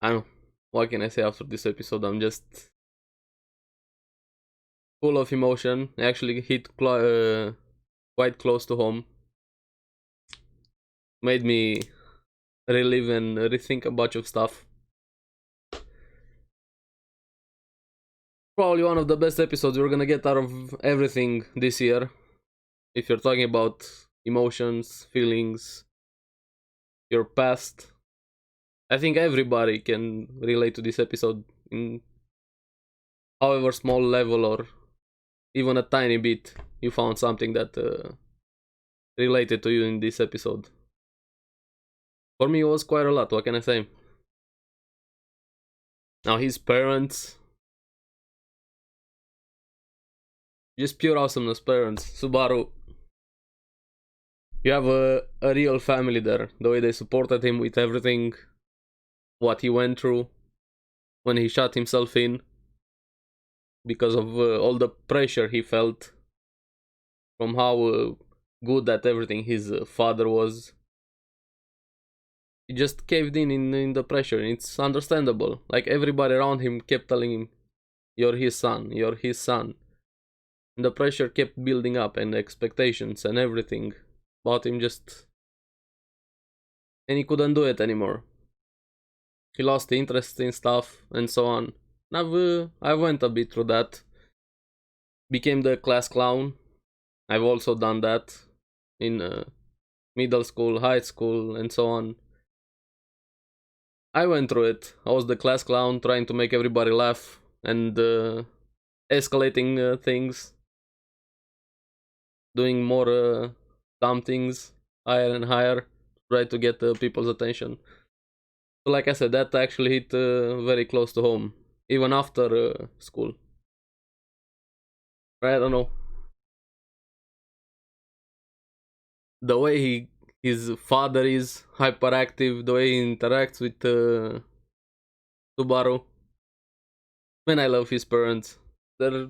I don't know. What can I say after this episode? I'm just full of emotion. I actually hit quite close to home. Made me relive and rethink a bunch of stuff. Probably one of the best episodes we're gonna get out of everything this year. If you're talking about emotions, feelings, your past, I think everybody can relate to this episode in however small level or even a tiny bit. You found something that related to you in this episode. For me, it was quite a lot. What can I say? Now his parents, just pure awesomeness. Parents, Subaru. You have a real family there. The way they supported him with everything, what he went through when he shot himself in because of all the pressure he felt from how good at everything his father was. He just caved in the pressure. It's understandable. Like everybody around him kept telling him, "You're his son. You're his son." And the pressure kept building up, and expectations and everything about him just, and he couldn't do it anymore. He lost interest in stuff and so on. I went a bit through that. Became the class clown. I've also done that in middle school, high school, and so on. I went through it. I was the class clown, trying to make everybody laugh and escalating things, doing more dumb things, higher and higher, try to get people's attention. So, like I said, that actually hit very close to home, even after school. I don't know. The way his father is hyperactive, the way he interacts with Subaru. Man, I love his parents. They're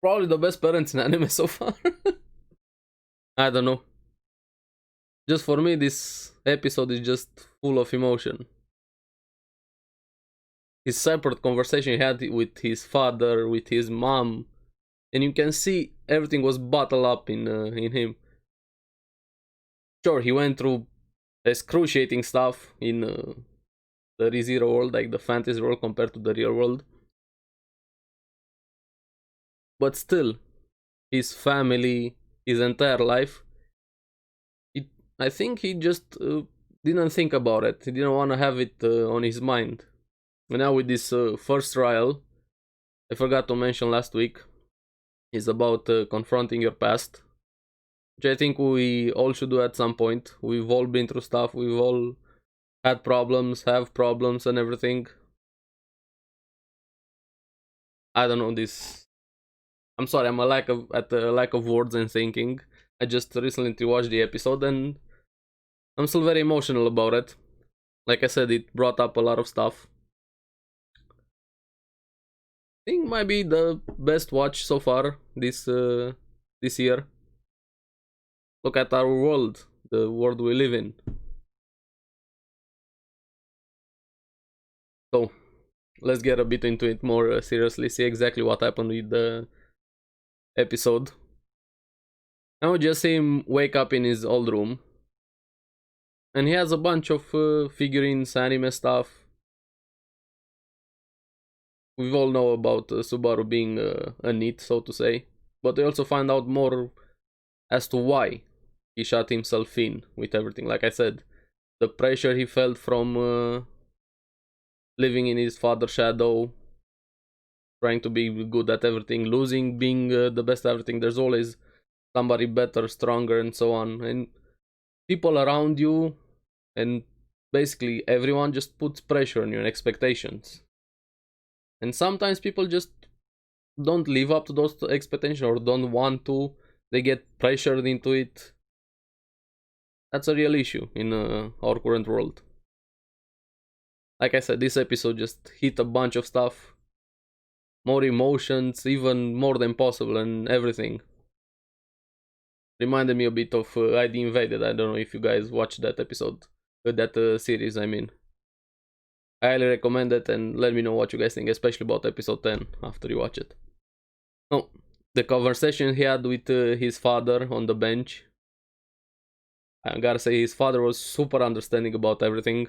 probably the best parents in anime so far. I don't know. Just for me, this episode is just full of emotion. His separate conversation he had with his father, with his mom, and you can see everything was bottled up in him. Sure, he went through excruciating stuff in the rezero world, like the fantasy world compared to the real world. But still, his family, his entire life, I think he just didn't think about it. He didn't want to have it on his mind. And now with this first trial, I forgot to mention last week, is about confronting your past, which I think we all should do at some point. We've all been through stuff. We've all had problems, have problems, and everything. I don't know this. I'm sorry. I'm at a lack of words and thinking. I just recently watched the episode and I'm still very emotional about it. Like I said, it brought up a lot of stuff. I think might be the best watch so far this year. Look at our world, the world we live in. So let's get a bit into it more seriously. See exactly what happened with the episode. Now we just see him wake up in his old room, and he has a bunch of figurines, anime stuff. We all know about Subaru being a NEET, so to say, but we also find out more as to why he shot himself in with everything. Like I said, the pressure he felt from living in his father's shadow, trying to be good at everything, losing, being the best at everything. There's always somebody better, stronger, and so on. And people around you, and basically everyone just puts pressure on you and expectations. And sometimes people just don't live up to those expectations or don't want to. They get pressured into it. That's a real issue in our current world. Like I said, this episode just hit a bunch of stuff. More emotions, even more than possible, and everything. Reminded me a bit of ID Invaded. I don't know if you guys watched that episode. That series, I mean. I highly recommend it, and let me know what you guys think, especially about episode 10 after you watch it. Oh, the conversation he had with his father on the bench. I gotta say, his father was super understanding about everything.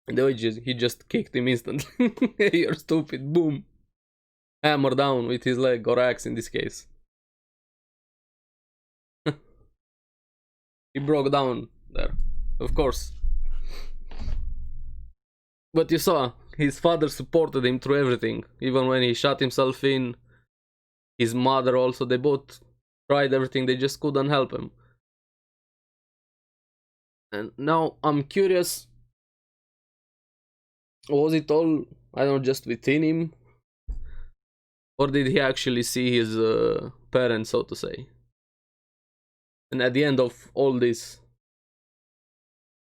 And the way he just kicked him instantly. You're stupid, boom. Hammer down with his leg, or axe in this case. He broke down there, of course. But you saw, his father supported him through everything. Even when he shut himself in, his mother also, they both tried everything, they just couldn't help him. And now I'm curious, was it all, I don't know, just within him? Or did he actually see his parents, so to say? And at the end of all this,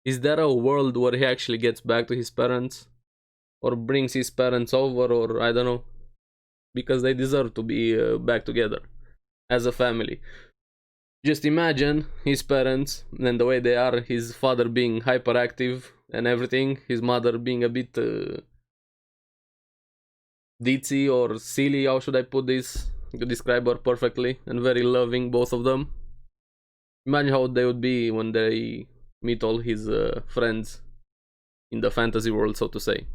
is there a world where he actually gets back to his parents? Or brings his parents over, or I don't know. Because they deserve to be back together as a family. Just imagine his parents and the way they are, his father being hyperactive and everything, his mother being a bit ditzy or silly, how should I put this to describe her perfectly, and very loving, both of them. Imagine how they would be when they meet all his friends in the fantasy world, so to say.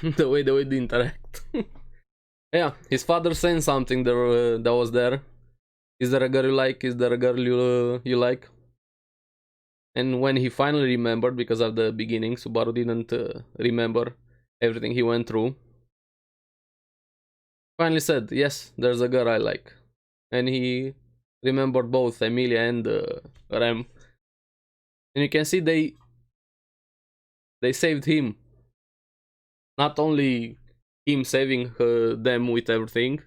the way they interact. Yeah, his father saying something there that was there. Is there a girl you like? Is there a girl you like? And when he finally remembered, because at the beginning Subaru didn't remember everything he went through, finally said, yes, there's a girl I like. And he remembered both Emilia and Rem. And you can see they saved him. Not only him saving them with everything,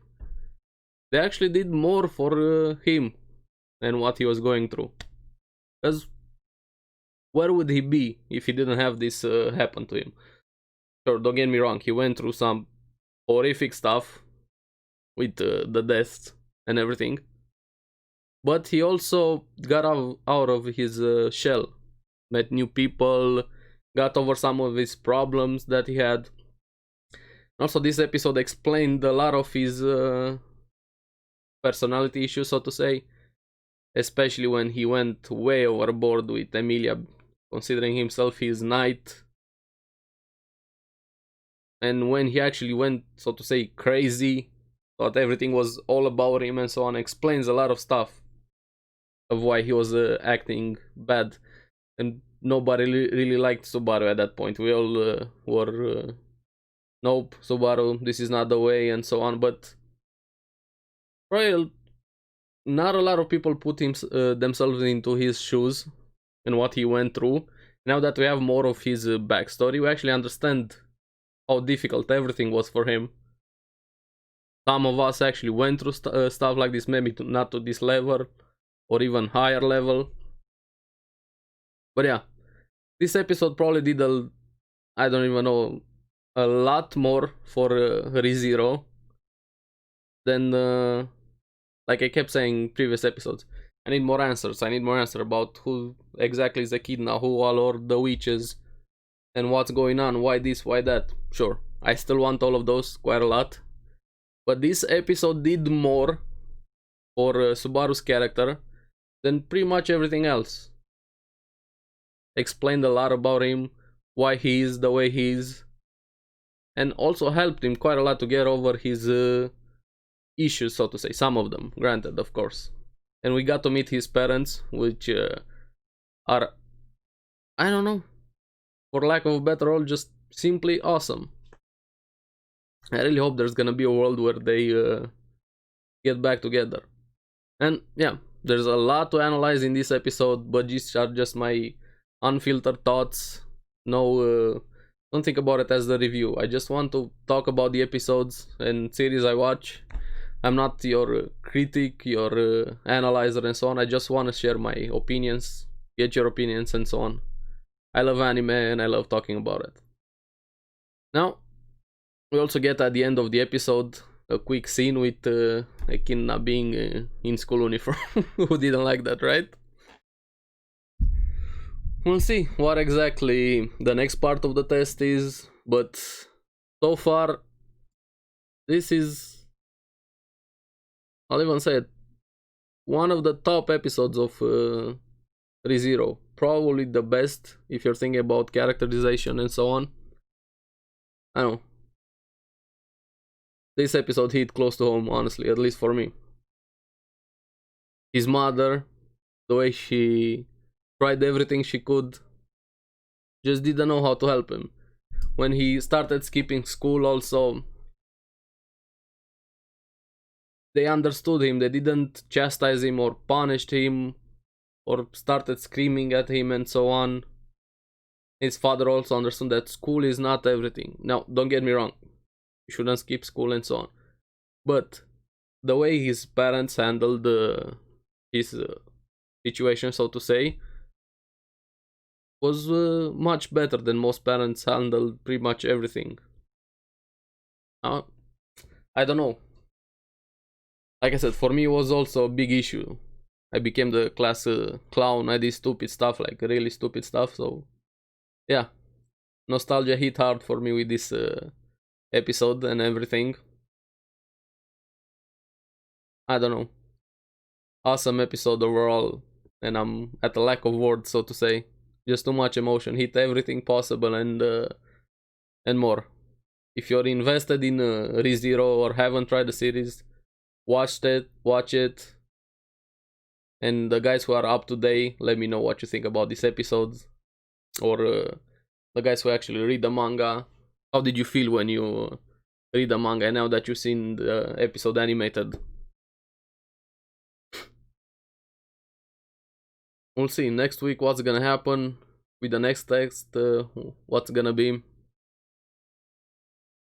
they actually did more for him and what he was going through. Because where would he be if he didn't have this happen to him? Sure, don't get me wrong, he went through some horrific stuff with the deaths and everything. But he also got out of his shell, met new people, got over some of his problems that he had. Also, this episode explained a lot of his personality issues, so to say, especially when he went way overboard with Emilia, considering himself his knight. And when he actually went, so to say, crazy, thought everything was all about him and so on, explains a lot of stuff of why he was acting bad. And nobody really liked Subaru at that point. We all were, nope, Subaru, this is not the way, and so on. But well, not a lot of people put themselves into his shoes and what he went through. Now that we have more of his backstory, we actually understand how difficult everything was for him. Some of us actually went through stuff like this, maybe not to this level or even higher level. But yeah, this episode probably did I don't even know, a lot more for rezero than like I kept saying in previous episodes. I need more answers. I need more answers about who exactly is the kid now, who all are the witches, and what's going on, why this, why that. Sure, I still want all of those quite a lot. But this episode did more for Subaru's character than pretty much everything else. Explained a lot about him, why he is the way he is, and also helped him quite a lot to get over his issues, so to say. Some of them, granted, of course. And we got to meet his parents, which are, I don't know, for lack of a better word, just simply awesome. I really hope there's gonna be a world where they get back together. And yeah, there's a lot to analyze in this episode, but these are just my unfiltered thoughts. No, don't think about it as the review. I just want to talk about the episodes and series I watch. I'm not your critic, your analyzer and so on. I just want to share my opinions, get your opinions and so on. I love anime and I love talking about it. Now, we also get at the end of the episode a quick scene with Ekina being in school uniform. Who didn't like that, right? we'll see what exactly the next part of the test is, but so far, this is, I'll even say it, one of the top episodes of ReZero. Probably the best if you're thinking about characterization and so on. I don't know. This episode hit close to home, honestly, at least for me. His mother, the way she tried everything she could, just didn't know how to help him. When he started skipping school also, they understood him, they didn't chastise him or punished him or started screaming at him and so on. His father also understood that school is not everything. Now, don't get me wrong, you shouldn't skip school and so on. But the way his parents handled his situation, so to say, was much better than most parents handled pretty much everything. I don't know. Like I said, for me it was also a big issue. I became the class clown. I did stupid stuff, like really stupid stuff. So yeah, nostalgia hit hard for me with this episode and everything. I don't know. Awesome episode overall, and I'm at a lack of words, so to say. Just too much emotion, hit everything possible and more. If you're invested in ReZero or haven't tried the series, watch it. And the guys who are up to date, let me know what you think about this episode. Or the guys who actually read the manga, how did you feel when you read the manga now that you've seen the episode animated? We'll see next week what's gonna happen with the next text, what's gonna be.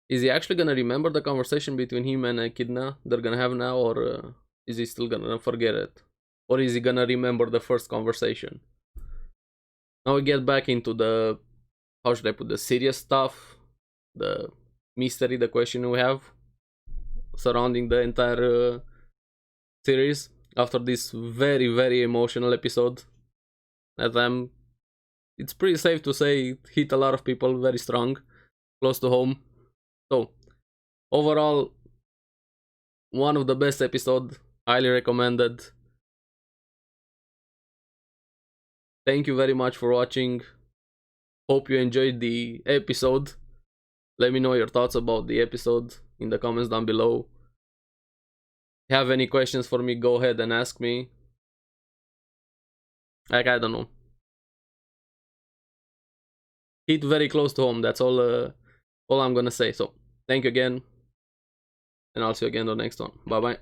Is he actually gonna remember the conversation between him and Echidna they're gonna have now, or is he still gonna forget it? Or is he gonna remember the first conversation? Now we get back into the, how should I put, the serious stuff, the mystery, the question we have surrounding the entire series after this very, very emotional episode that it's pretty safe to say it hit a lot of people very strong, close to home. So overall, one of the best episodes, highly recommended. Thank you very much for watching. Hope you enjoyed the episode. Let me know your thoughts about the episode in the comments down below. If you have any questions for me, go ahead and ask me. Like, I don't know. Hit very close to home, that's all I'm gonna say. So, thank you again. And I'll see you again on the next one. Bye bye.